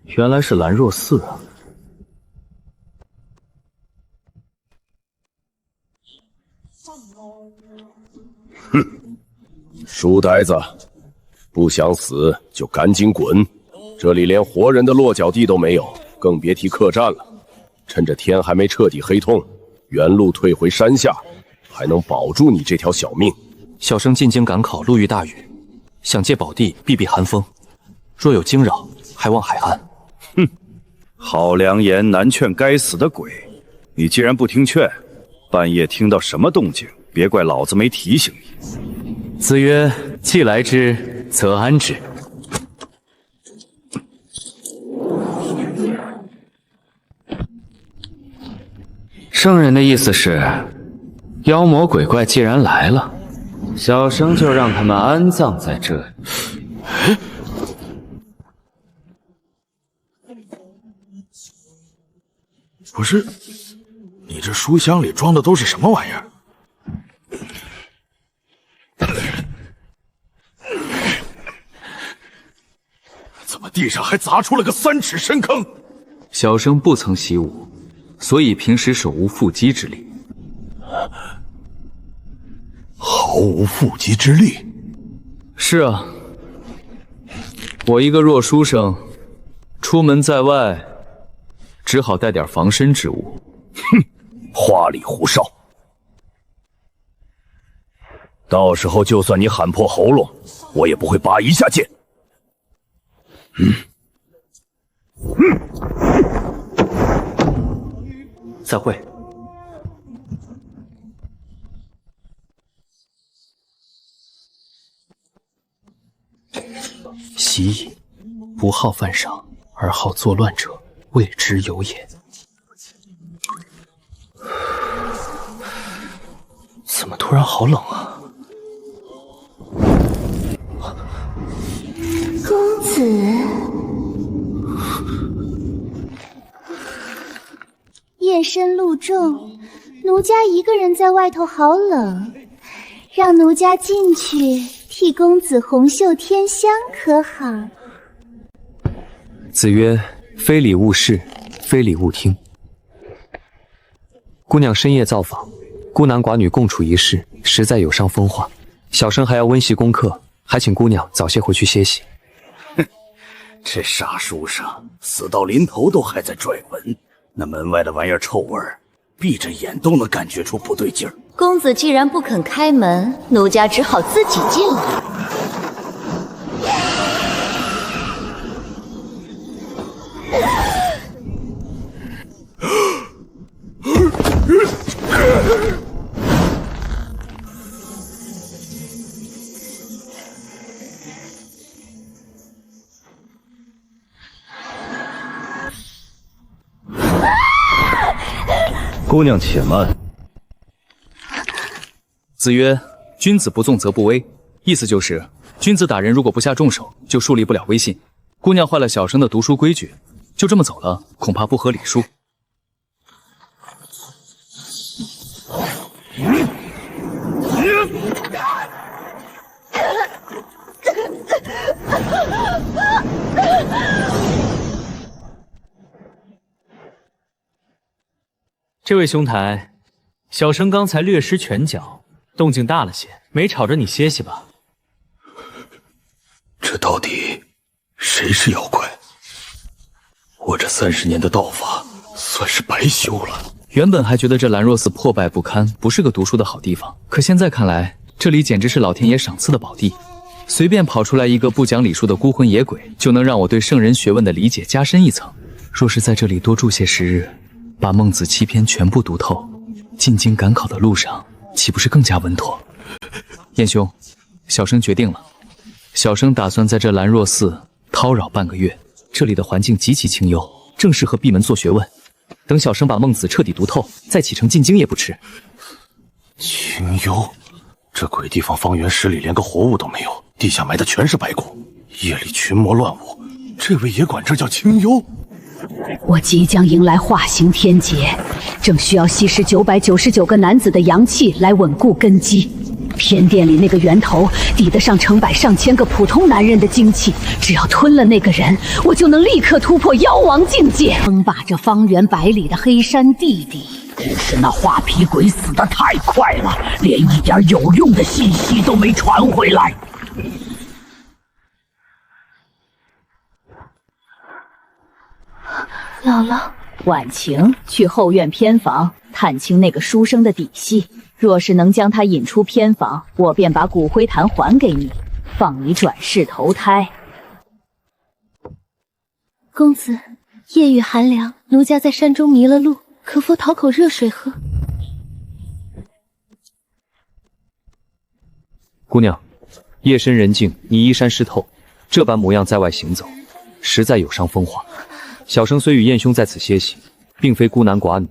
原来是兰若寺啊！哼，书呆子，不想死就赶紧滚！这里连活人的落脚地都没有，更别提客栈了。趁着天还没彻底黑透，原路退回山下，还能保住你这条小命。小生进京赶考，路遇大雨，想借宝地避避寒风，若有惊扰，还望海安。哼，好良言难劝该死的鬼！你既然不听劝，半夜听到什么动静，别怪老子没提醒你。子曰：“既来之，则安之。”圣人的意思是，妖魔鬼怪既然来了，小生就让他们安葬在这里。不是，你这书箱里装的都是什么玩意儿？怎么地上还砸出了个3尺深坑？小生不曾习武，所以平时手无缚鸡之力。毫无缚鸡之力？是啊，我一个弱书生，出门在外，只好带点防身之物。哼，花里胡哨！到时候就算你喊破喉咙，我也不会拔一下剑。再会。习矣，不好犯上，而好作乱者，谓之有也。怎么突然好冷啊？公子，夜深路重，奴家一个人在外头好冷，让奴家进去替公子红袖添香，可好？子曰：“非礼勿视，非礼勿听。”姑娘深夜造访，孤男寡女共处一室，实在有伤风化。小生还要温习功课，还请姑娘早些回去歇息。这傻书生死到临头都还在拽文，那门外的玩意儿臭味儿，闭着眼都能感觉出不对劲儿。公子既然不肯开门，奴家只好自己进来。姑娘且慢。子曰：“君子不纵则不威。”意思就是，君子打人如果不下重手，就树立不了威信。姑娘坏了小生的读书规矩，就这么走了，恐怕不合礼数。这位兄台，小生刚才略施拳脚，动静大了些，没吵着你歇息吧？这到底谁是妖怪？我这30年的道法算是白修了。原本还觉得这兰若寺破败不堪，不是个读书的好地方，可现在看来，这里简直是老天爷赏赐的宝地。随便跑出来一个不讲礼数的孤魂野鬼，就能让我对圣人学问的理解加深一层。若是在这里多住些时日，把孟子7篇全部读透，进京赶考的路上岂不是更加稳妥？燕兄，小生决定了，小生打算在这兰若寺叨扰半个月。这里的环境极其清幽，正适合闭门做学问。等小生把孟子彻底读透，再启程进京也不迟。清幽，这鬼地方方圆10里连个活物都没有，地下埋的全是白骨，夜里群魔乱舞，这位也管这叫清幽？我即将迎来化形天劫，正需要吸食999个男子的阳气来稳固根基。偏殿里那个源头抵得上成百上千个普通男人的精气，只要吞了那个人，我就能立刻突破妖王境界，称霸这方圆百里的黑山地底。只是那画皮鬼死得太快了，连一点有用的信息都没传回来。姥姥，婉晴去后院偏房探清那个书生的底细，若是能将他引出偏房，我便把骨灰坛还给你，放你转世投胎。公子，夜雨寒凉，奴家在山中迷了路，可否讨口热水喝？姑娘，夜深人静，你衣衫湿透，这般模样在外行走，实在有伤风化。小生虽与燕兄在此歇息，并非孤男寡女，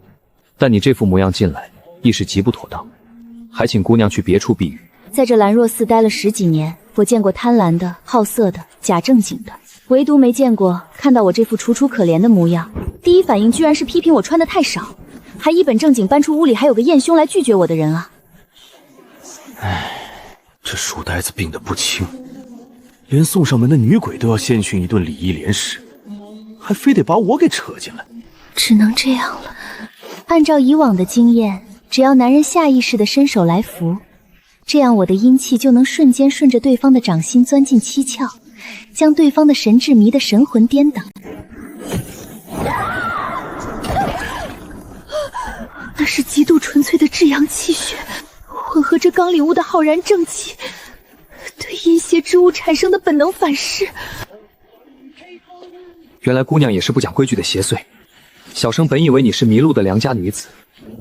但你这副模样进来，亦是极不妥当，还请姑娘去别处避雨。在这兰若寺待了10几年，我见过贪婪的、好色的、假正经的，唯独没见过看到我这副楚楚可怜的模样。第一反应居然是批评我穿得太少，还一本正经搬出屋里还有个燕兄来拒绝我的人啊！这书呆子病得不轻，连送上门的女鬼都要先训一顿礼义廉耻，还非得把我给扯进来。只能这样了。按照以往的经验，只要男人下意识地伸手来扶，这样我的阴气就能瞬间顺着对方的掌心钻进七窍，将对方的神智迷得神魂颠倒。那是极度纯粹的至阳气血，混合着刚领悟的浩然正气，对阴邪之物产生的本能反噬。原来姑娘也是不讲规矩的邪祟，小生本以为你是迷路的良家女子，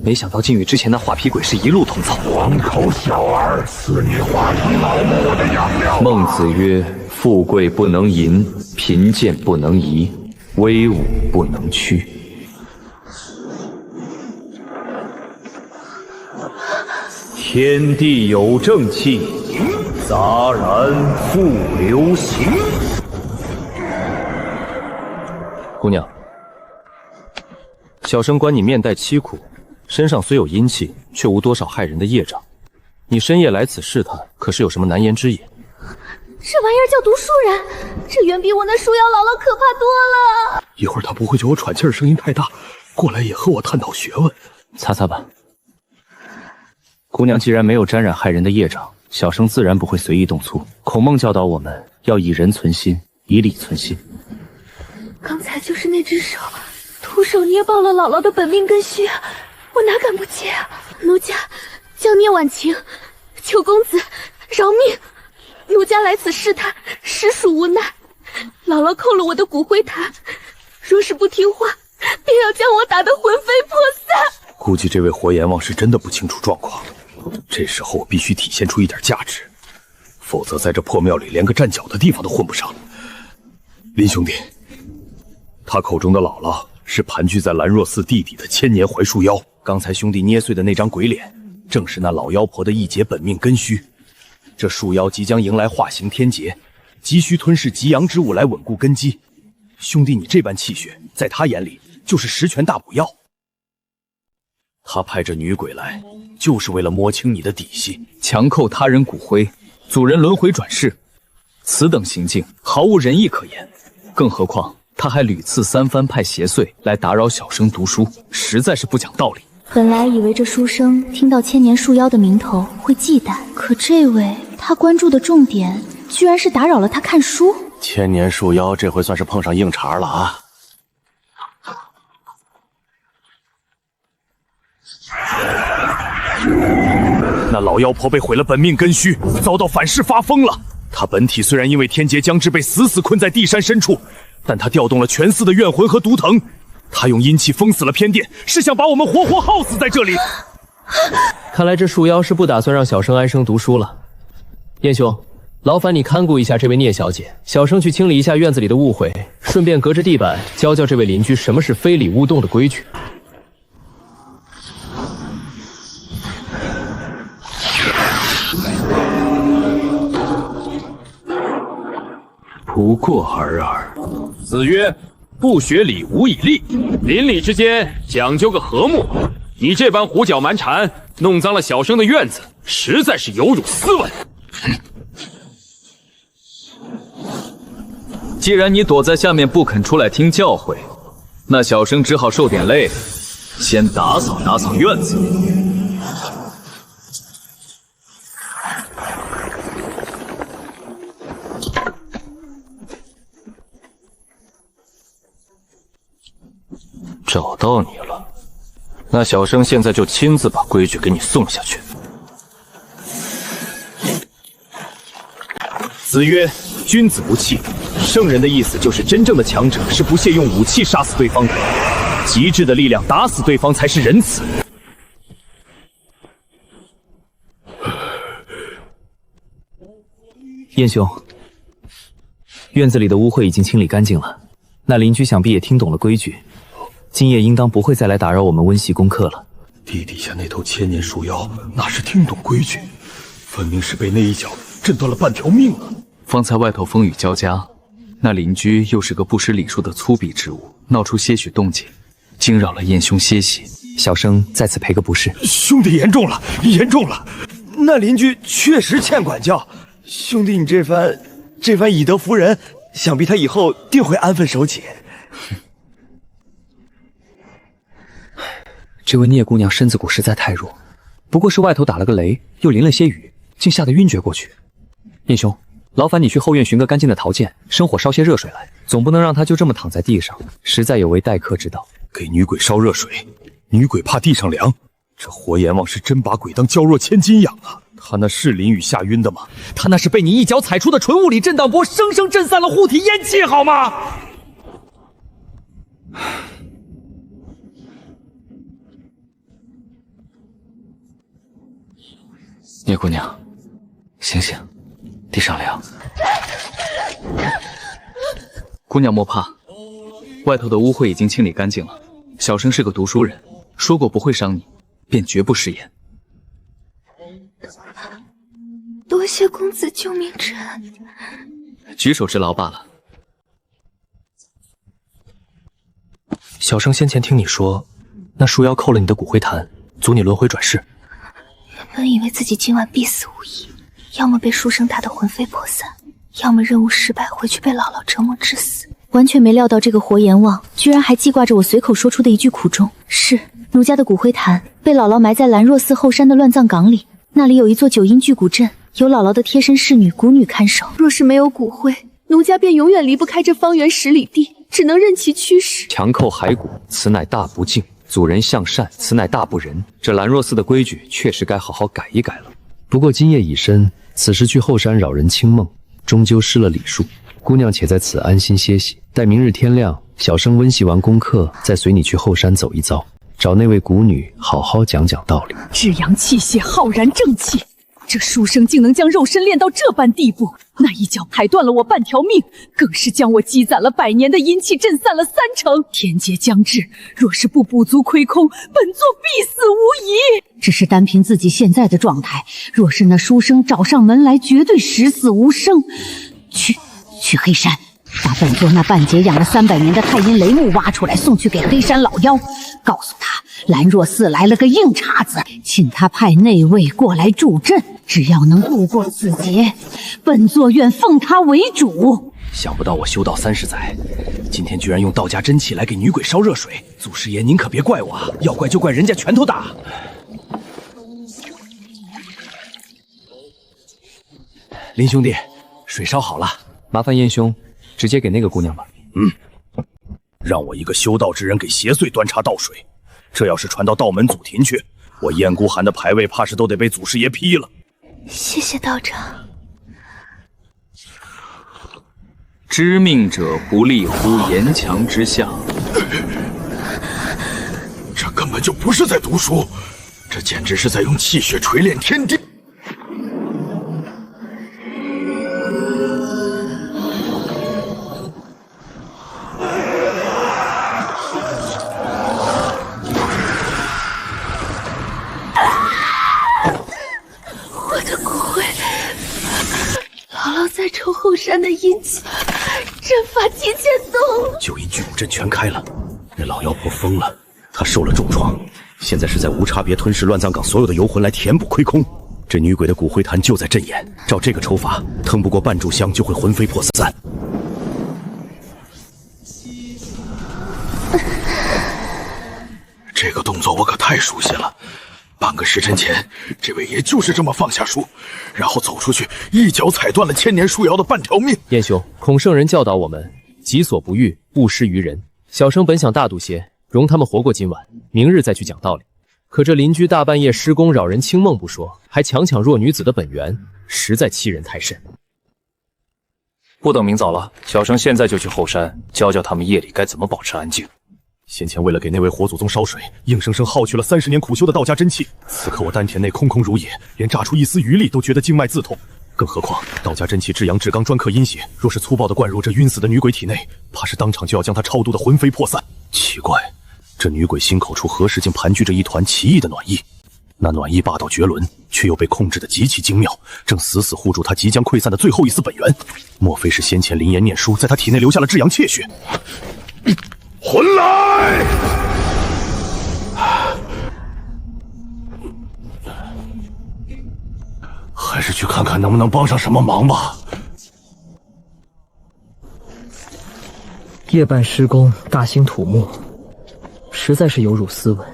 没想到竟与之前那画皮鬼是一路同操。黄口小儿，似你化成老母的养料。孟子曰：富贵不能淫，贫贱不能移，威武不能屈。天地有正气，杂然复流行。姑娘，小生观你面带凄苦，身上虽有阴气，却无多少害人的业障。你深夜来此试探，可是有什么难言之隐？这玩意儿叫读书人，这远比我那书妖姥姥可怕多了。一会儿他不会觉我喘气儿声音太大，过来也和我探讨学问。擦擦吧。姑娘既然没有沾染害人的业障，小生自然不会随意动粗。孔孟教导我们要以人存心，以理存心。刚才就是那只手，徒手捏爆了姥姥的本命根须，我哪敢不接啊！奴家将捏婉晴，求公子饶命！奴家来此试探，实属无奈。姥姥扣了我的骨灰坛，若是不听话，便要将我打得魂飞魄散。估计这位活阎王是真的不清楚状况，这时候我必须体现出一点价值，否则在这破庙里连个站脚的地方都混不上。林兄弟，他口中的姥姥是盘踞在兰若寺地底的千年槐树妖。刚才兄弟捏碎的那张鬼脸，正是那老妖婆的一截本命根须。这树妖即将迎来化形天劫，急需吞噬极阳之物来稳固根基。兄弟你这般气血，在他眼里就是十全大补药。他派这女鬼来，就是为了摸清你的底细，强扣他人骨灰，阻人轮回转世，此等行径毫无仁义可言。更何况他还屡次3番派邪祟来打扰小生读书，实在是不讲道理。本来以为这书生听到千年树妖的名头会忌惮，可这位他关注的重点居然是打扰了他看书。千年树妖这回算是碰上硬茬了啊！那老妖婆被毁了本命根须，遭到反噬发疯了。她本体虽然因为天劫将至被死死困在地山深处，但她调动了全寺的怨魂和毒藤，她用阴气封死了偏殿，是想把我们活活耗死在这里。看来这树妖是不打算让小生安生读书了。燕兄，劳烦你看顾一下这位聂小姐，小生去清理一下院子里的误会，顺便隔着地板教教这位邻居什么是非礼勿动的规矩。不过尔尔。子曰：不学礼，无以立。邻里之间讲究个和睦，你这般胡搅蛮缠，弄脏了小生的院子，实在是有辱斯文。既然你躲在下面不肯出来听教诲，那小生只好受点累，先打扫打扫院子。找到你了，那小生现在就亲自把规矩给你送下去。子曰：“君子不器。”圣人的意思就是，真正的强者是不屑用武器杀死对方的，极致的力量打死对方才是仁慈。燕兄，院子里的污秽已经清理干净了，那邻居想必也听懂了规矩。今夜应当不会再来打扰我们温习功课了。地底下那头千年树妖哪是听懂规矩，分明是被那一脚震断了半条命啊！方才外头风雨交加，那邻居又是个不识礼数的粗鄙之物，闹出些许动静，惊扰了燕兄歇息。小生在此赔个不是。兄弟严重了，严重了！那邻居确实欠管教，兄弟你这番以德服人，想必他以后定会安分守己。这位聂姑娘身子骨实在太弱，不过是外头打了个雷，又淋了些雨，竟吓得晕厥过去。燕兄，劳烦你去后院寻个干净的陶剑，生火烧些热水来，总不能让她就这么躺在地上，实在有违待客之道。给女鬼烧热水，女鬼怕地上凉。这活阎王是真把鬼当娇弱千金养啊！他那是淋雨吓晕的吗？他那是被你一脚踩出的纯物理震荡波，生生震散了护体烟气，好吗？聂姑娘，醒醒，地上凉。姑娘莫怕，外头的污秽已经清理干净了。小生是个读书人，说过不会伤你，便绝不食言。多谢公子救命之恩，举手之劳罢了。小生先前听你说，那树妖扣了你的骨灰坛，阻你轮回转世。本以为自己今晚必死无疑，要么被书生打得魂飞魄散，要么任务失败回去被姥姥折磨致死。完全没料到这个活阎王居然还记挂着我随口说出的一句苦衷。是，奴家的骨灰坛被姥姥埋在兰若寺后山的乱葬岗里，那里有一座九阴聚骨阵，有姥姥的贴身侍女蛊女看守。若是没有骨灰，奴家便永远离不开这方圆10里地，只能任其驱使。强扣骸骨，此乃大不敬；阻人向善，此乃大不仁。这兰若寺的规矩确实该好好改一改了。不过今夜已深，此时去后山扰人清梦，终究失了礼数。姑娘且在此安心歇息，待明日天亮，小生温习完功课，再随你去后山走一遭，找那位蛊女好好讲讲道理。至阳气血，浩然正气，这书生竟能将肉身练到这般地步，那一脚拍断了我半条命，更是将我积攒了100年的阴气震散了30%。天劫将至，若是不补足亏空，本座必死无疑。只是单凭自己现在的状态，若是那书生找上门来，绝对十死无生。去黑山，把本座那半截养了300年的太阴雷木挖出来，送去给黑山老妖，告诉他兰若寺来了个硬茬子，请他派内卫过来助阵，只要能度过此劫，本座愿奉他为主。想不到我修道30载，今天居然用道家真气来给女鬼烧热水，祖师爷您可别怪我啊，要怪就怪人家拳头大。林兄弟，水烧好了，麻烦燕兄直接给那个姑娘吧。让我一个修道之人给邪祟端茶倒水，这要是传到道门祖庭去，我燕孤寒的牌位怕是都得被祖师爷批了。谢谢道长。知命者不立乎岩墙之下。这根本就不是在读书，这简直是在用气血锤炼天地。我的骨灰，姥姥在抽后山的阴气，阵法提前动。九阴聚骨阵全开了，那老妖婆疯了，她受了重创，现在是在无差别吞噬乱葬岗所有的游魂来填补亏空。这女鬼的骨灰坛就在阵眼，照这个抽法，腾不过半炷香就会魂飞魄散。这个动作我可太熟悉了。半个时辰前，这位爷就是这么放下书，然后走出去，一脚踩断了千年树妖的半条命。燕兄，孔圣人教导我们，己所不欲，勿施于人。小生本想大度些，容他们活过今晚，明日再去讲道理。可这邻居大半夜施工扰人清梦不说，还强抢弱女子的本源，实在欺人太甚。不等明早了，小生现在就去后山教教他们夜里该怎么保持安静。先前为了给那位火祖宗烧水，硬生生耗去了30年苦修的道家真气。此刻我丹田内空空如也，连榨出一丝余力都觉得经脉自痛。更何况道家真气至阳至刚，专克阴血，若是粗暴地灌入这晕死的女鬼体内，怕是当场就要将她超度得魂飞魄散。奇怪，这女鬼心口处何时竟盘踞着一团奇异的暖意？那暖意霸道绝伦，却又被控制得极其精妙，正死死护住她即将溃散的最后一丝本源。莫非是先前灵言念书在她体内留下了至阳气血？魂来！还是去看看能不能帮上什么忙吧。夜半施工，大兴土木，实在是有辱斯文。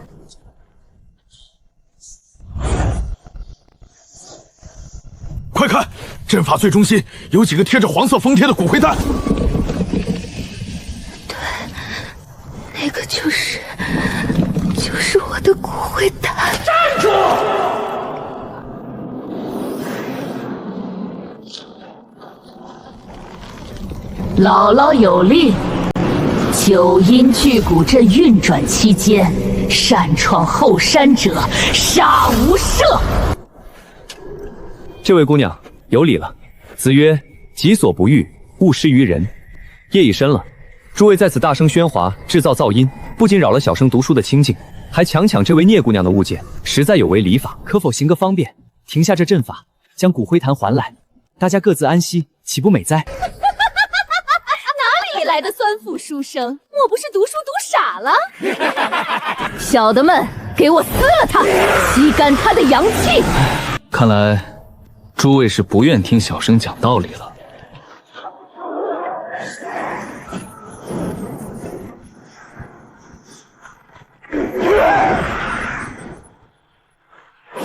快看，阵法最中心有几个贴着黄色封贴的骨灰坛。那个就是我的骨灰坛。站住！姥姥有令，九阴巨骨阵运转期间，擅闯后山者，杀无赦。这位姑娘有礼了。子曰：“己所不欲，勿施于人。”夜已深了，诸位在此大声喧哗，制造噪音，不仅扰了小生读书的清静，还强抢这位聂姑娘的物件，实在有违礼法。可否行个方便，停下这阵法，将骨灰坛还来，大家各自安息，岂不美哉？哪里来的酸腐书生？莫不是读书读傻了？小的们，给我撕了他，吸干他的阳气！看来诸位是不愿听小生讲道理了。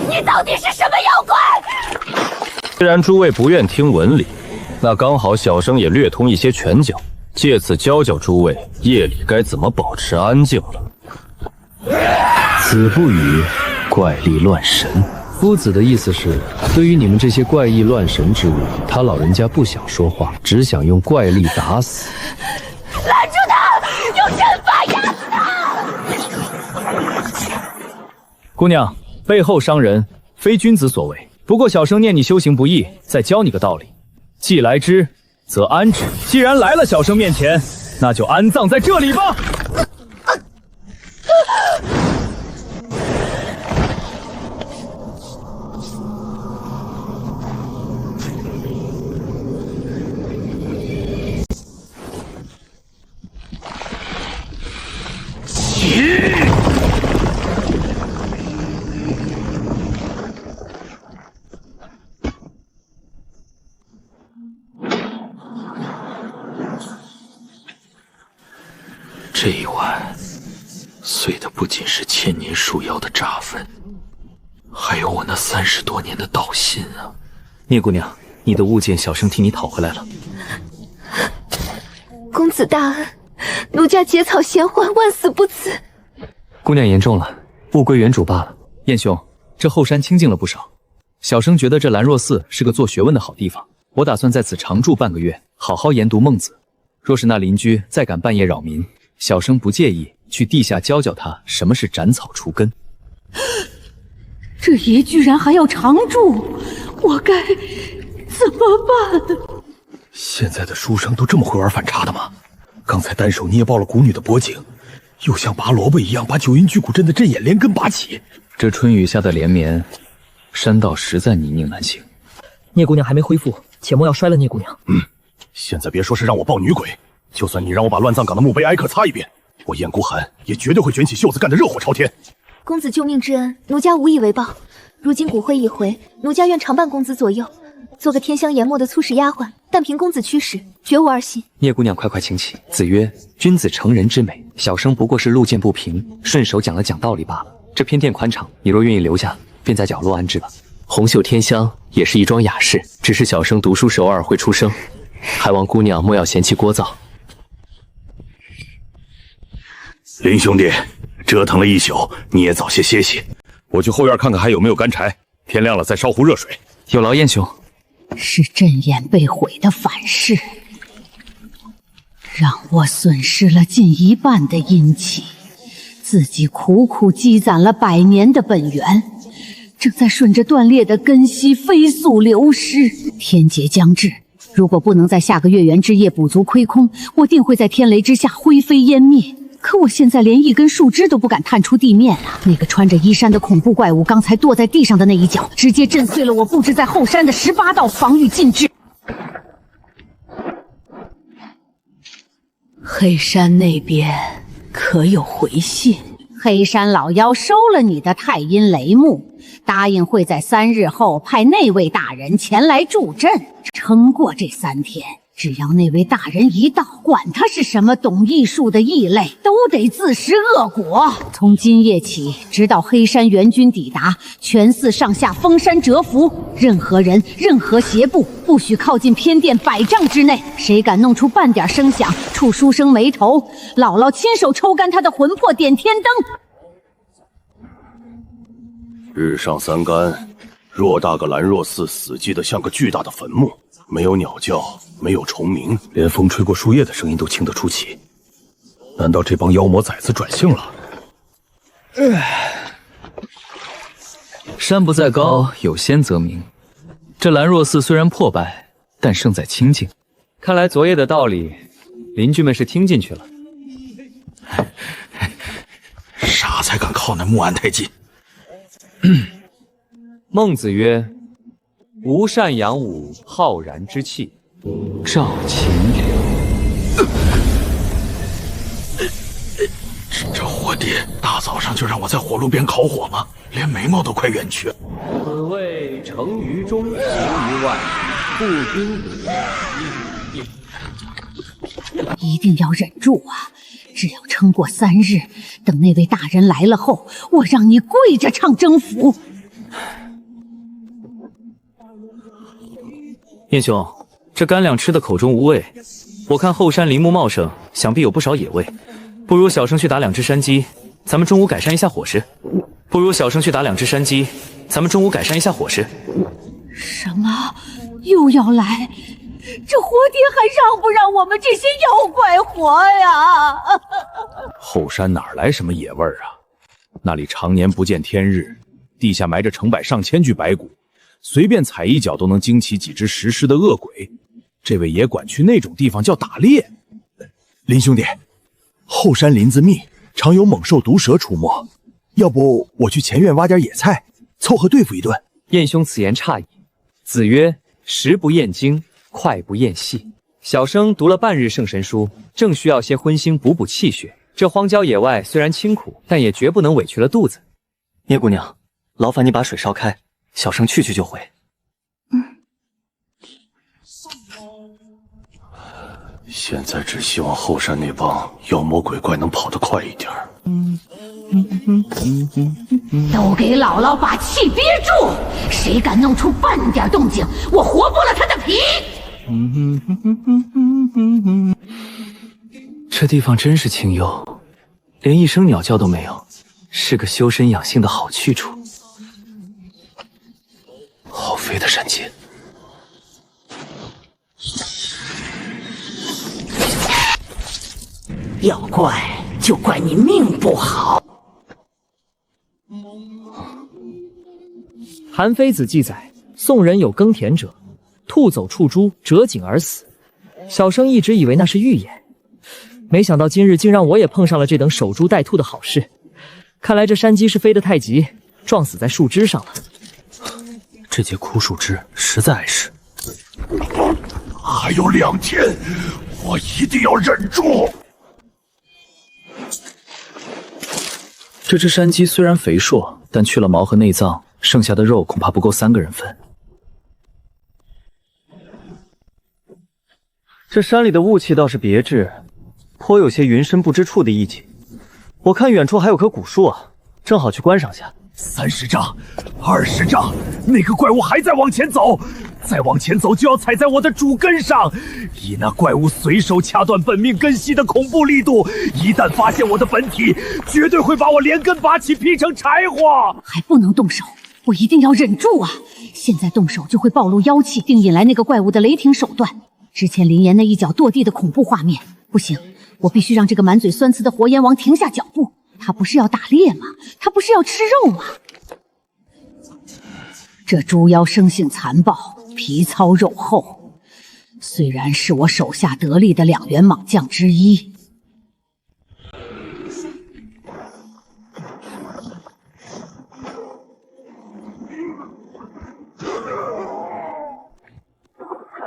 你到底是什么妖怪？既然诸位不愿听文理，那刚好小生也略通一些拳脚，借此教教诸位夜里该怎么保持安静了。子不语怪力乱神。夫子的意思是，对于你们这些怪异乱神之物，他老人家不想说话，只想用怪力打死。拦住他！用阵法压死他！姑娘，背后伤人，非君子所为。不过小生念你修行不易，再教你个道理：既来之，则安之。既然来了小生面前，那就安葬在这里吧。这一晚碎的不仅是千年树妖的炸坟，还有我那30多年的道心啊！聂姑娘，你的物件小生替你讨回来了。公子大恩，奴家结草衔环，万死不辞。姑娘言重了，物归原主罢了。燕兄，这后山清静了不少，小生觉得这兰若寺是个做学问的好地方，我打算在此常住半个月，好好研读孟子。若是那邻居再敢半夜扰民，小生不介意去地下教教他什么是斩草除根。这爷居然还要常住，我该怎么办？现在的书生都这么会玩反差的吗？刚才单手捏爆了蛊女的脖颈，又像拔萝卜一样把九阴巨骨阵的阵眼连根拔起。这春雨下的连绵，山道实在泥泞难行。聂姑娘还没恢复，且莫要摔了聂姑娘。现在别说是让我抱女鬼，就算你让我把乱葬岗的墓碑挨个擦一遍，我燕孤寒也绝对会卷起袖子干得热火朝天。公子救命之恩，奴家无以为报。如今骨灰已回，奴家愿常伴公子左右，做个天香研墨的粗使丫鬟。但凭公子驱使，绝无二心。聂姑娘，快快请起。子曰：“君子成人之美，小生不过是路见不平，顺手讲了讲道理罢了。这偏殿宽敞，你若愿意留下，便在角落安置吧。红袖添香也是一桩雅事，只是小生读书时偶尔会出声，还望姑娘莫要嫌弃聒噪。”林兄弟，折腾了一宿，你也早些歇息。我去后院看看还有没有干柴，天亮了再烧壶热水。有劳燕兄。是阵眼被毁的反噬，让我损失了近一半的阴气，自己苦苦积攒了100年的本源，正在顺着断裂的根系飞速流失。天劫将至，如果不能在下个月圆之夜补足亏空，我定会在天雷之下灰飞烟灭。可我现在连一根树枝都不敢探出地面了。那个穿着衣衫的恐怖怪物刚才跺在地上的那一脚，直接震碎了我布置在后山的18道防御禁制。黑山那边可有回信？黑山老妖收了你的太阴雷木，答应会在3日后派那位大人前来助阵。撑过这3天，只要那位大人一到，管他是什么懂艺术的异类，都得自食恶果。从今夜起，直到黑山援军抵达，全寺上下封山蛰伏，任何人、任何邪部不许靠近偏殿100丈之内。谁敢弄出半点声响，触书生眉头，姥姥亲手抽干他的魂魄，点天灯。日上三竿，偌大个兰若寺死寂的像个巨大的坟墓，没有鸟叫，没有虫鸣，连风吹过树叶的声音都清得出奇。难道这帮妖魔崽子转性了？山不在高，有仙则名。这兰若寺虽然破败，但胜在清静。看来昨夜的道理，邻居们是听进去了。傻才敢靠那木案太近。孟子曰：“无善养武，浩然之气，照秦流。”这货爹大早上就让我在火炉边烤火吗？连眉毛都快远去了。此谓成于中，行于外，不应一定要忍住啊！只要撑过3日，等那位大人来了后，我让你跪着唱征服。燕兄，这干粮吃的口中无味，我看后山林木茂盛，想必有不少野味。不如小生去打2只山鸡，咱们中午改善一下伙食。什么？又要来？这活爹还让不让我们这些妖怪活呀？后山哪来什么野味儿啊？那里常年不见天日，地下埋着成百上千具白骨，随便踩一脚都能惊起几只食尸的恶鬼。这位也管去那种地方叫打猎？林兄弟，后山林子密，常有猛兽毒蛇出没，要不我去前院挖点野菜，凑合对付一顿。燕兄此言差矣。子曰：“食不厌精，快不厌细。”小生读了半日圣神书，正需要些荤腥补补气血。这荒郊野外虽然清苦，但也绝不能委屈了肚子。聂姑娘，劳烦你把水烧开，小生去就回。现在只希望后山那帮妖魔鬼怪能跑得快一点。都给姥姥把气憋住！谁敢弄出半点动静，我活剥了他的皮！这地方真是清幽，连一声鸟叫都没有，是个修身养性的好去处。好肥的山鸡！要怪就怪你命不好。韩非子记载，宋人有耕田者，兔走触株，折颈而死。小生一直以为那是预言，没想到今日竟让我也碰上了这等守株待兔的好事。看来这山鸡是飞得太急，撞死在树枝上了。这节枯树枝实在碍事。还有2天，我一定要忍住。这只山鸡虽然肥硕，但去了毛和内脏，剩下的肉恐怕不够3个人分。这山里的雾气倒是别致，颇有些云深不知处的意境。我看远处还有棵古树啊，正好去观赏下。30丈，20丈，那个怪物还在往前走，再往前走就要踩在我的主根上。以那怪物随手掐断本命根系的恐怖力度，一旦发现我的本体，绝对会把我连根拔起，劈成柴火。还不能动手，我一定要忍住啊！现在动手就会暴露妖气，并引来那个怪物的雷霆手段。之前林岩那一脚跺地的恐怖画面，不行，我必须让这个满嘴酸词的火焰王停下脚步。他不是要打猎吗？他不是要吃肉吗？这猪妖生性残暴，皮糙肉厚，虽然是我手下得力的2员莽将之一，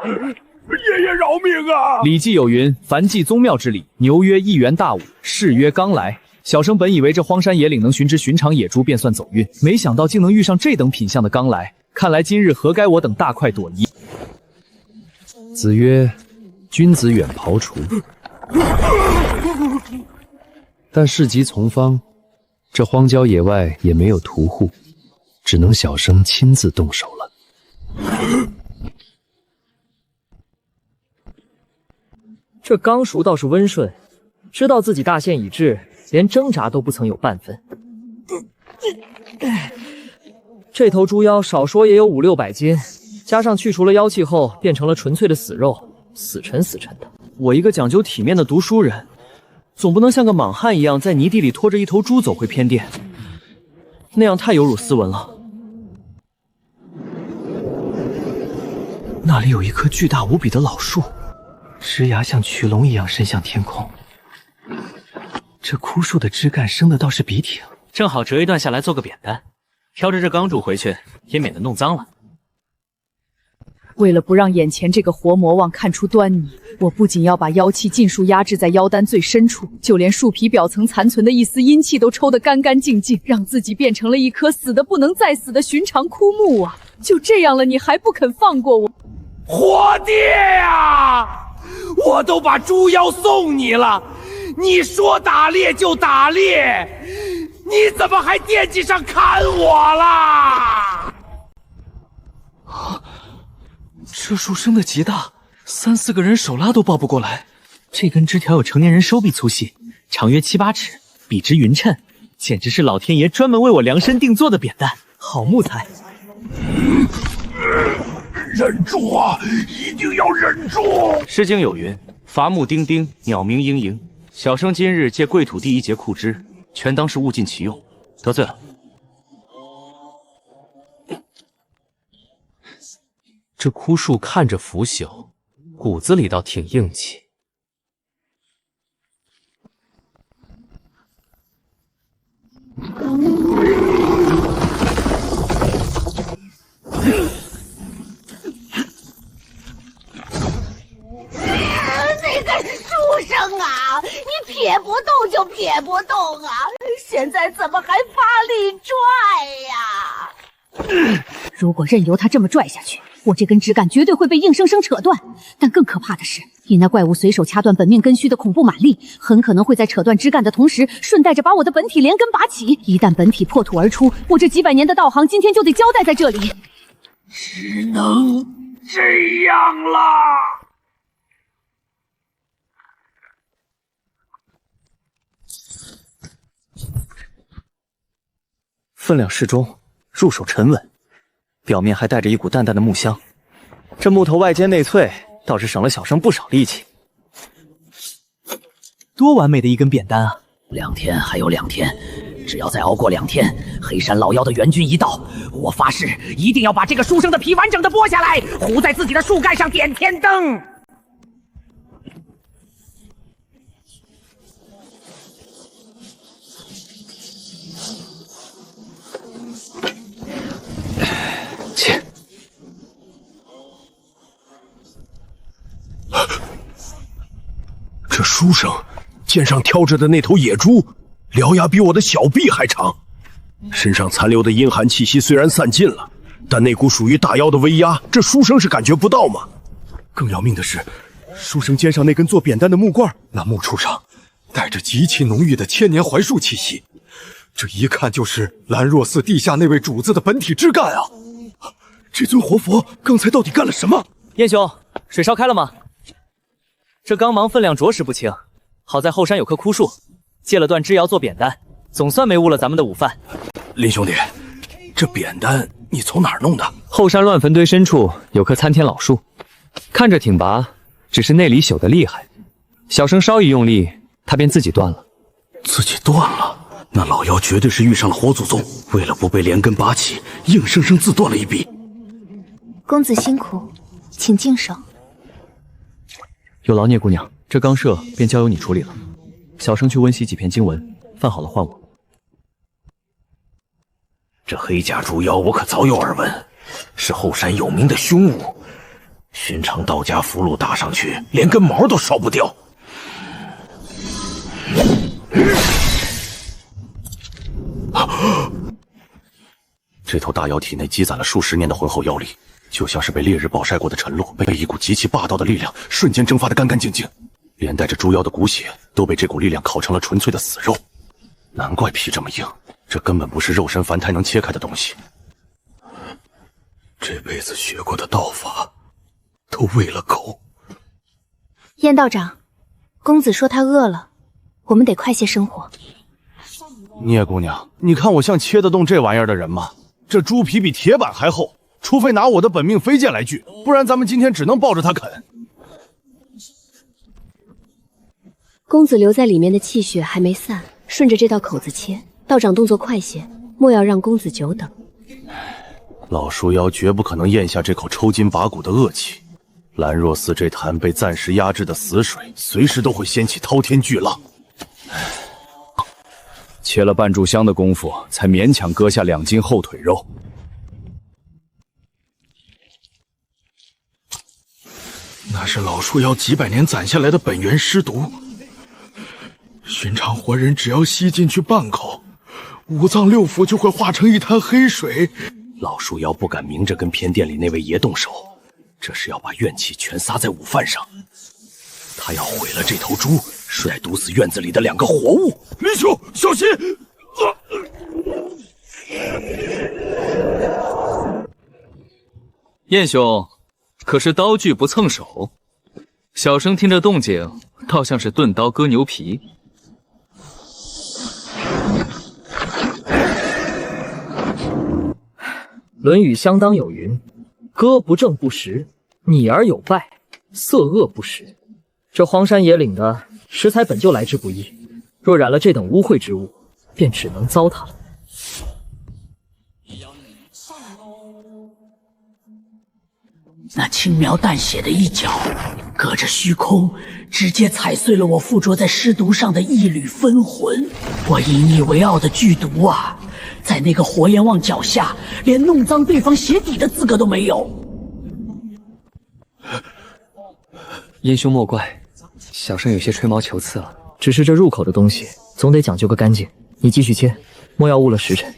爷爷饶命啊！礼记有云：凡祭宗庙之礼，牛曰一元大武，是曰刚来。小生本以为这荒山野岭能寻只寻常野猪便算走运，没想到竟能遇上这等品相的刚来。看来今日何该我等大快朵颐。子曰：君子远庖厨。但事急从方，这荒郊野外也没有屠户，只能小生亲自动手了。这刚熟倒是温顺，知道自己大限已至，连挣扎都不曾有半分。这头猪妖少说也有500-600百斤，加上去除了妖气后，变成了纯粹的死肉，死沉死沉的。我一个讲究体面的读书人，总不能像个莽汉一样在泥地里拖着一头猪走回偏殿，那样太有辱斯文了。那里有一棵巨大无比的老树，枝芽像曲龙一样伸向天空。这枯树的枝干生的倒是笔挺，正好折一段下来做个扁担，挑着这钢柱回去，也免得弄脏了。为了不让眼前这个活魔王看出端倪，我不仅要把妖气尽数压制在妖丹最深处，就连树皮表层残存的一丝阴气都抽得干干净净，让自己变成了一棵死的不能再死的寻常枯木啊！就这样了，你还不肯放过我？活爹呀！我都把猪妖送你了，你说打猎就打猎，你怎么还惦记上砍我啦？这树生得极大，3、4个人手拉都抱不过来。这根枝条有成年人手臂粗细，长约7、8尺，笔直匀称，简直是老天爷专门为我量身定做的扁担，好木材。忍住啊，一定要忍住！诗经有云：伐木丁丁，鸟鸣嘤嘤。小生今日借贵土第1节库之，全当是物尽其用，得罪了。这枯树看着腐朽，骨子里倒挺硬气。那个是书生啊，你撇不动就撇不动啊，现在怎么还发力拽呀？如果任由他这么拽下去，我这根枝干绝对会被硬生生扯断。但更可怕的是，以那怪物随手掐断本命根须的恐怖蛮力，很可能会在扯断枝干的同时，顺带着把我的本体连根拔起。一旦本体破土而出，我这几百年的道行今天就得交代在这里。只能这样啦。分量适中，入手沉稳，表面还带着一股淡淡的木香。这木头外尖内脆，倒是省了小生不少力气。多完美的一根扁担啊！2天还有2天，只要再熬过2天，黑山老妖的援军一到，我发誓一定要把这个书生的皮完整的剥下来，糊在自己的树干上点天灯。切！这书生肩上挑着的那头野猪，獠牙比我的小臂还长。身上残留的阴寒气息虽然散尽了，但那股属于大妖的威压，这书生是感觉不到吗？更要命的是，书生肩上那根做扁担的木棍，那木柱上带着极其浓郁的千年槐树气息，这一看就是兰若寺地下那位主子的本体之干啊！这尊活佛刚才到底干了什么？燕兄，水烧开了吗？这刚芒分量着实不轻，好在后山有棵枯树，借了段枝摇做扁担，总算没误了咱们的午饭。林兄弟，这扁担你从哪儿弄的？后山乱坟堆深处有棵参天老树，看着挺拔，只是内里朽得厉害。小生稍一用力，它便自己断了。自己断了？那老妖绝对是遇上了活祖宗，为了不被连根拔起，硬生生自断了一臂。公子辛苦，请净手。有劳聂姑娘，这刚设便交由你处理了。小生去温习几篇经文，饭好了换我。这黑甲猪妖我可早有耳闻，是后山有名的凶物，寻常道家符箓打上去，连根毛都烧不掉。这头大妖体内积攒了数十年的浑厚妖力，就像是被烈日暴晒过的晨露，被一股极其霸道的力量瞬间蒸发得干干净净，连带着猪妖的骨血都被这股力量烤成了纯粹的死肉。难怪皮这么硬，这根本不是肉身凡胎能切开的东西。这辈子学过的道法，都喂了狗。燕道长，公子说他饿了，我们得快些生火。聂姑娘，你看我像切得动这玩意儿的人吗？这猪皮比铁板还厚，除非拿我的本命飞剑来锯，不然咱们今天只能抱着它啃。公子留在里面的气血还没散，顺着这道口子切。道长动作快些，莫要让公子久等。老树妖绝不可能咽下这口抽筋拔骨的恶气。兰若寺这潭被暂时压制的死水，随时都会掀起滔天巨浪。切了半炷香的功夫，才勉强割下2斤后腿肉。那是老树妖几百年攒下来的本源尸毒，寻常活人只要吸进去半口，五脏六腑就会化成一滩黑水。老树妖不敢明着跟偏殿里那位爷动手，这是要把怨气全撒在午饭上。他要毁了这头猪，顺带毒死院子里的2个活物。林兄，小心！燕兄，可是刀具不蹭手？小生听着动静，倒像是钝刀割牛皮。《论语》相当有云：“歌不正不实，拟而有败，色恶不实。”这荒山野岭的食材本就来之不易，若染了这等污秽之物，便只能糟蹋了。那轻描淡写的一脚，隔着虚空，直接踩碎了我附着在尸毒上的一缕分魂。我引以为傲的剧毒啊，在那个活阎王脚下，连弄脏对方鞋底的资格都没有。燕兄莫怪，小生有些吹毛求疵了。只是这入口的东西，总得讲究个干净。你继续切，莫要误了时辰。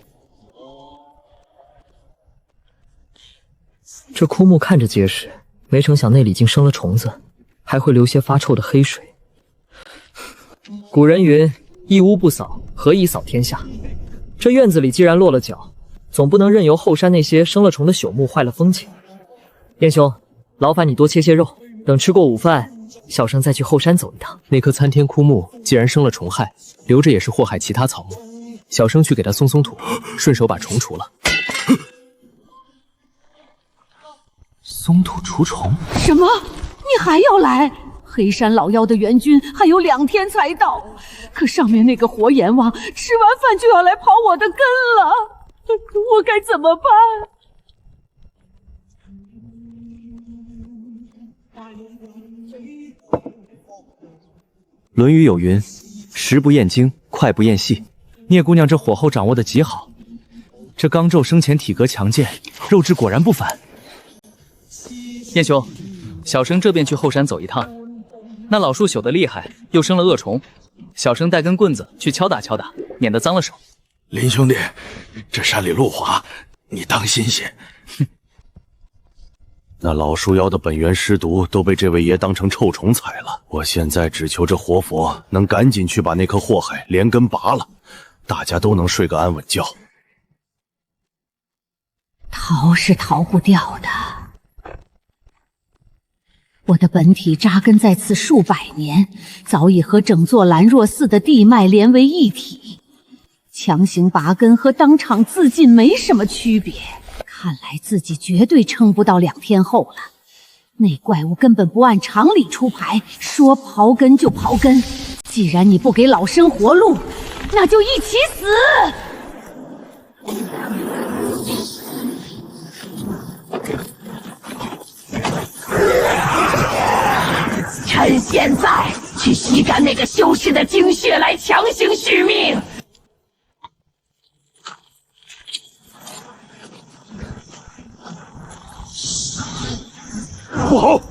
这枯木看着结实，没成想内里竟生了虫子，还会流些发臭的黑水。古人云：“一屋不扫，何以扫天下？”这院子里既然落了脚，总不能任由后山那些生了虫的朽木坏了风情。燕兄，劳烦你多切些肉，等吃过午饭，小生再去后山走一趟。那棵参天枯木既然生了虫害，留着也是祸害其他草木。小生去给它松松土，顺手把虫除了。松土除虫？什么？你还要来？黑山老妖的援军还有2天才到，可上面那个活阎王吃完饭就要来刨我的根了，我该怎么办？《论语》有云：“食不厌精，脍不厌细。”聂姑娘这火候掌握的极好，这刚胄生前体格强健，肉质果然不凡。燕兄，小生这便去后山走一趟。那老树朽得厉害，又生了恶虫，小生带根棍子去敲打敲打，免得脏了手。林兄弟，这山里路滑，你当心些。那老树妖的本源尸毒都被这位爷当成臭虫踩了，我现在只求这活佛能赶紧去把那颗祸害连根拔了，大家都能睡个安稳觉。逃是逃不掉的。我的本体扎根在此数百年，早已和整座兰若寺的地脉连为一体，强行拔根和当场自尽没什么区别。看来自己绝对撑不到2天后了。那怪物根本不按常理出牌，说刨根就刨根。既然你不给老身活路，那就一起死！趁现在去吸干那个修士的精血来强行续命。不好！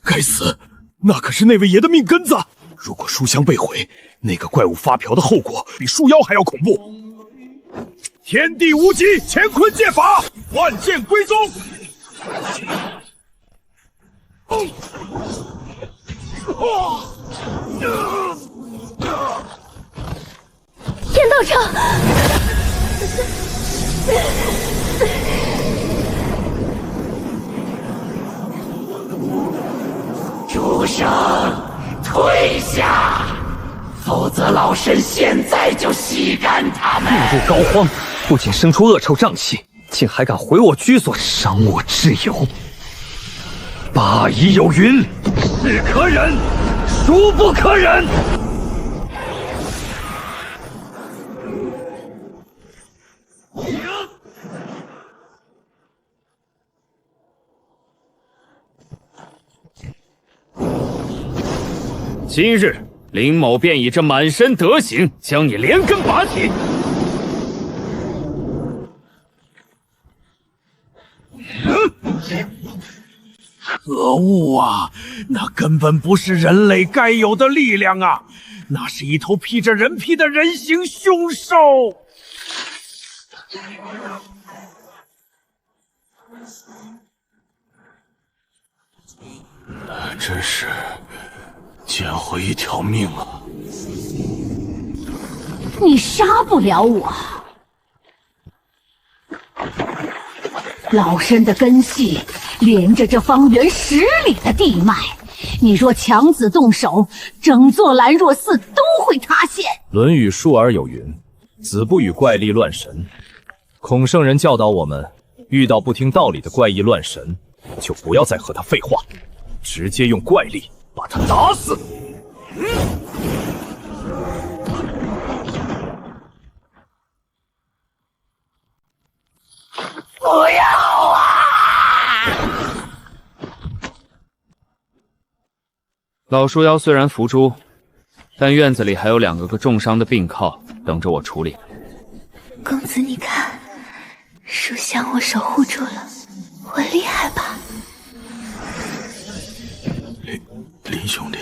该死，那可是那位爷的命根子！如果书香被毁，那个怪物发瓢的后果比树妖还要恐怖。天地无极，乾坤借法，万剑归宗。天道成。书生，退下，否则老身现在就吸干他们！步入膏肓，不仅生出恶臭瘴气，竟还敢毁我居所，伤我挚友。霸夷有云：是可忍，孰不可忍！今日林某便以这满身德行，将你连根拔起。可恶啊！那根本不是人类该有的力量啊！那是一头披着人皮的人形凶兽！真是捡回一条命啊！你杀不了我。老身的根系连着这方圆10里的地脉，你若强子动手，整座兰若寺都会塌陷。《论语·述而有云：“子不与怪力乱神。”孔圣人教导我们，遇到不听道理的怪异乱神，就不要再和他废话，直接用怪力把他打死。不要啊！老树妖虽然伏诛，但院子里还有2个重伤的病靠等着我处理。公子，你看，书香我守护住了，我厉害吧？林兄弟，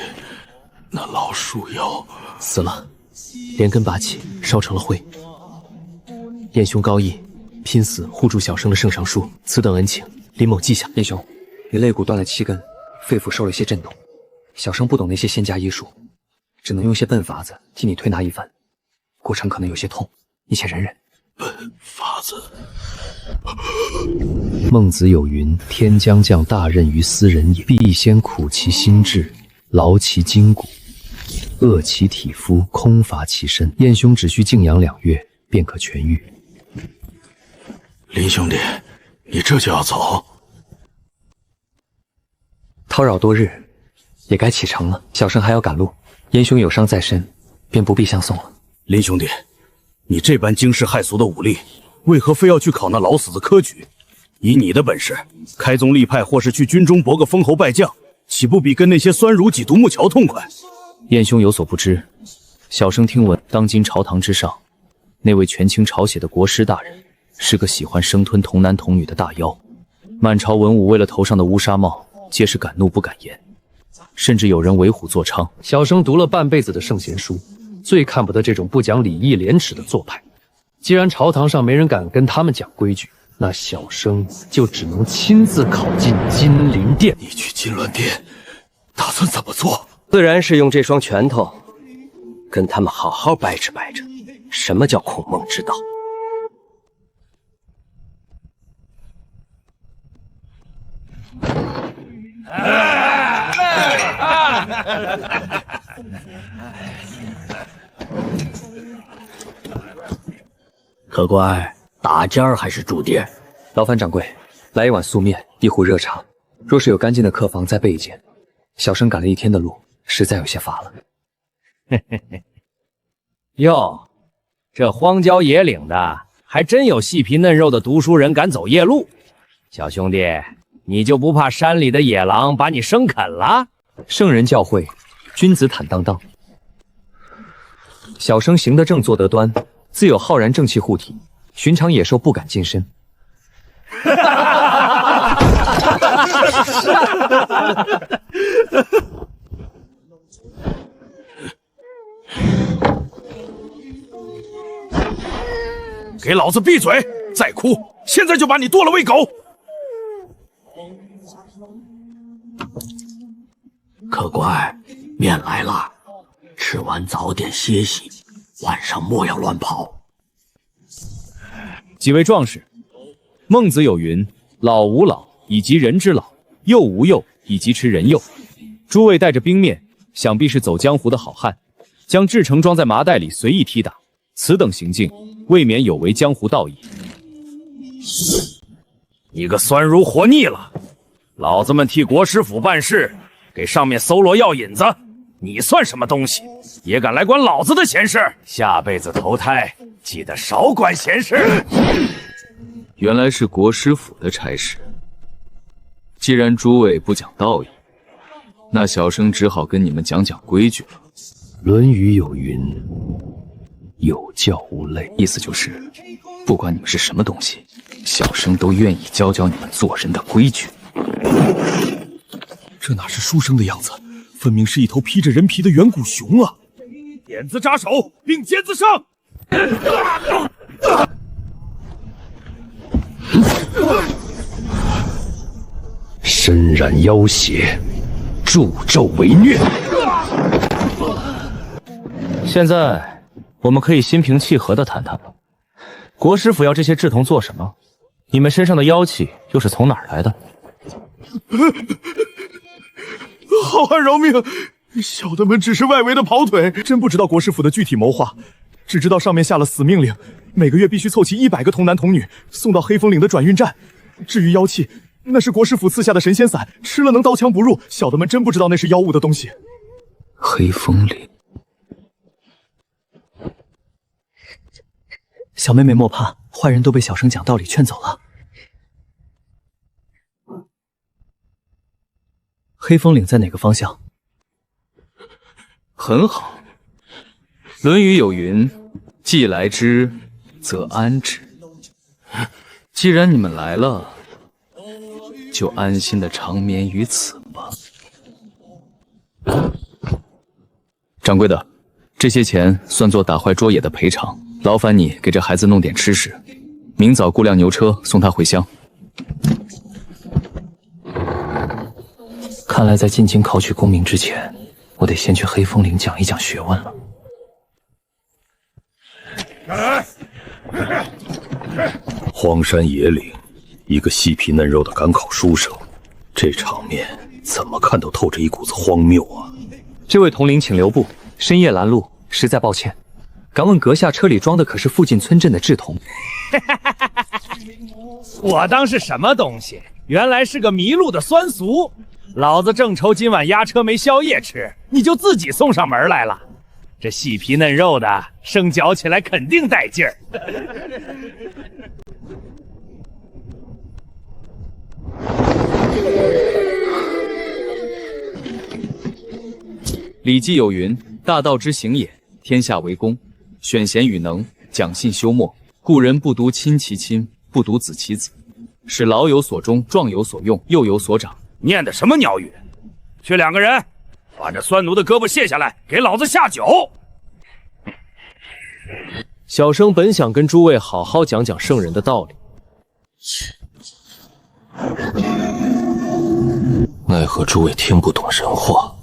那老树妖死了，连根拔起，烧成了灰。燕兄高义，拼死护住小生的圣上书，此等恩情，林某记下。燕兄，你肋骨断了7根，肺腑受了些震动，小生不懂那些仙家医术，只能用些笨法子替你推拿一番，过程可能有些痛，你且忍忍。笨法子。孟子有云：“天将降大任于斯人也，必先苦其心志，劳其筋骨，饿其体肤，空乏其身。燕兄只需静养2月，便可痊愈。”林兄弟，你这就要走？叨扰多日，也该启程了。小生还要赶路，燕兄有伤在身，便不必相送了。林兄弟，你这般惊世骇俗的武力，为何非要去考那老死子科举？以你的本事，开宗立派，或是去军中博个封侯拜将，岂不比跟那些酸儒挤独木桥痛快？燕兄有所不知，小生听闻，当今朝堂之上，那位权倾朝野的国师大人，是个喜欢生吞童男童女的大妖。满朝文武为了头上的乌纱帽，皆是敢怒不敢言，甚至有人为虎作伥。小生读了半辈子的圣贤书，最看不得这种不讲礼义廉耻的做派。既然朝堂上没人敢跟他们讲规矩，那小生就只能亲自考进金陵殿。你去金銮殿，打算怎么做？自然是用这双拳头，跟他们好好掰扯掰扯，什么叫孔孟之道。客官，打尖儿还是住店？劳烦掌柜，来一碗素面，一壶热茶。若是有干净的客房，再备一间。小生赶了一天的路，实在有些乏了。嘿嘿嘿，哟，这荒郊野岭的，还真有细皮嫩肉的读书人敢走夜路。小兄弟，你就不怕山里的野狼把你生啃了？圣人教诲，君子坦荡荡。小生行得正，坐得端，自有浩然正气护体，寻常野兽不敢近身。给老子闭嘴！再哭，现在就把你剁了喂狗！客官，面来了，吃完早点歇息，晚上莫要乱跑。几位壮士，孟子有云：“老吾老，以及人之老；幼吾幼，以及吃人幼。”诸位带着兵面，想必是走江湖的好汉，将制成装在麻袋里随意踢打，此等行径，未免有违江湖道义。你个酸如活腻了！老子们替国师府办事，给上面搜罗药引子，你算什么东西？也敢来管老子的闲事？下辈子投胎，记得少管闲事。原来是国师府的差事。既然诸位不讲道义，那小生只好跟你们讲讲规矩了。《论语》有云：“有教无类。”意思就是，不管你们是什么东西，小生都愿意教教你们做人的规矩。这哪是书生的样子，分明是一头披着人皮的远古熊啊！点子扎手，并尖子上！身染妖邪，助纣为虐。现在我们可以心平气和地谈谈了。国师府要这些稚童做什么？你们身上的妖气又是从哪儿来的？好汉饶命！小的们只是外围的跑腿，真不知道国师府的具体谋划，只知道上面下了死命令，每个月必须凑齐100个童男童女送到黑风岭的转运站。至于妖气，那是国师府赐下的神仙散，吃了能刀枪不入。小的们真不知道那是妖物的东西。黑风岭，小妹妹莫怕，坏人都被小生讲道理劝走了。黑风岭在哪个方向？很好。《论语》有云：“既来之，则安之。”既然你们来了，就安心的长眠于此吧。掌柜的，这些钱算作打坏捉野的赔偿，劳烦你给这孩子弄点吃食，明早雇辆牛车送他回乡。看来在进京考取功名之前，我得先去黑风岭讲一讲学问了。荒山野岭，一个细皮嫩肉的赶考书生，这场面怎么看都透着一股子荒谬啊！这位统领，请留步，深夜拦路，实在抱歉。敢问阁下车里装的可是附近村镇的稚童？我当是什么东西？原来是个迷路的酸俗。老子正愁今晚押车没宵夜吃，你就自己送上门来了。这细皮嫩肉的，生嚼起来肯定带劲儿。礼记有云：“大道之行也，天下为公，选贤与能，讲信修默。故人不独亲其亲，不独子其子，是老有所终，壮有所用，幼有所长。念的什么鸟语？去2个人，把这酸奴的胳膊卸下来，给老子下酒。小生本想跟诸位好好讲讲圣人的道理，奈何诸位听不懂人话。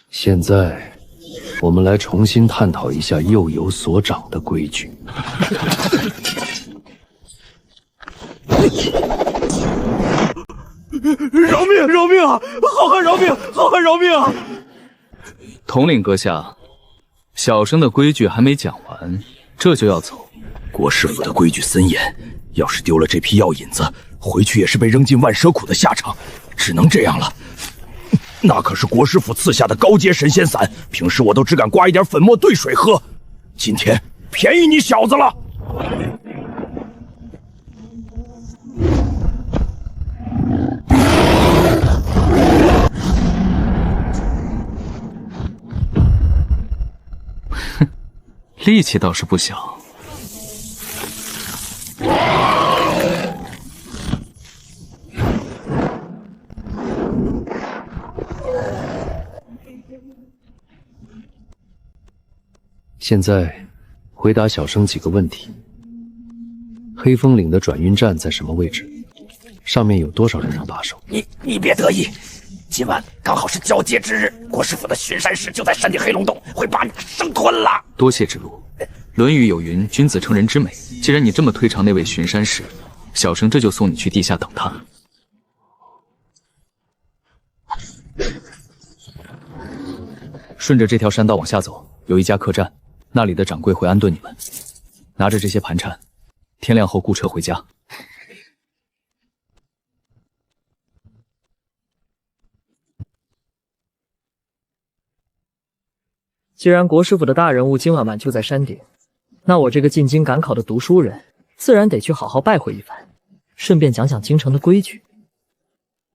现在，我们来重新探讨一下幼有所长的规矩。饶命！饶命啊！好汉饶命！好汉饶命啊！统领阁下，小生的规矩还没讲完，这就要走。国师府的规矩森严，要是丢了这批药引子，回去也是被扔进万蛇窟的下场，只能这样了。那可是国师府赐下的高阶神仙散，平时我都只敢刮一点粉末兑水喝，今天便宜你小子了。哼，力气倒是不小。现在，回答小生几个问题。黑风岭的转运站在什么位置？上面有多少人让把守？你别得意，今晚刚好是交接之日，国师府的巡山使就在山顶黑龙洞，会把你生吞了。多谢指路。《论语》有云：“君子成人之美。”既然你这么推崇那位巡山使，小生这就送你去地下等他。顺着这条山道往下走，有一家客栈，那里的掌柜会安顿你们。拿着这些盘缠，天亮后雇车回家。既然国师府的大人物今晚就在山顶，那我这个进京赶考的读书人，自然得去好好拜会一番，顺便讲讲京城的规矩。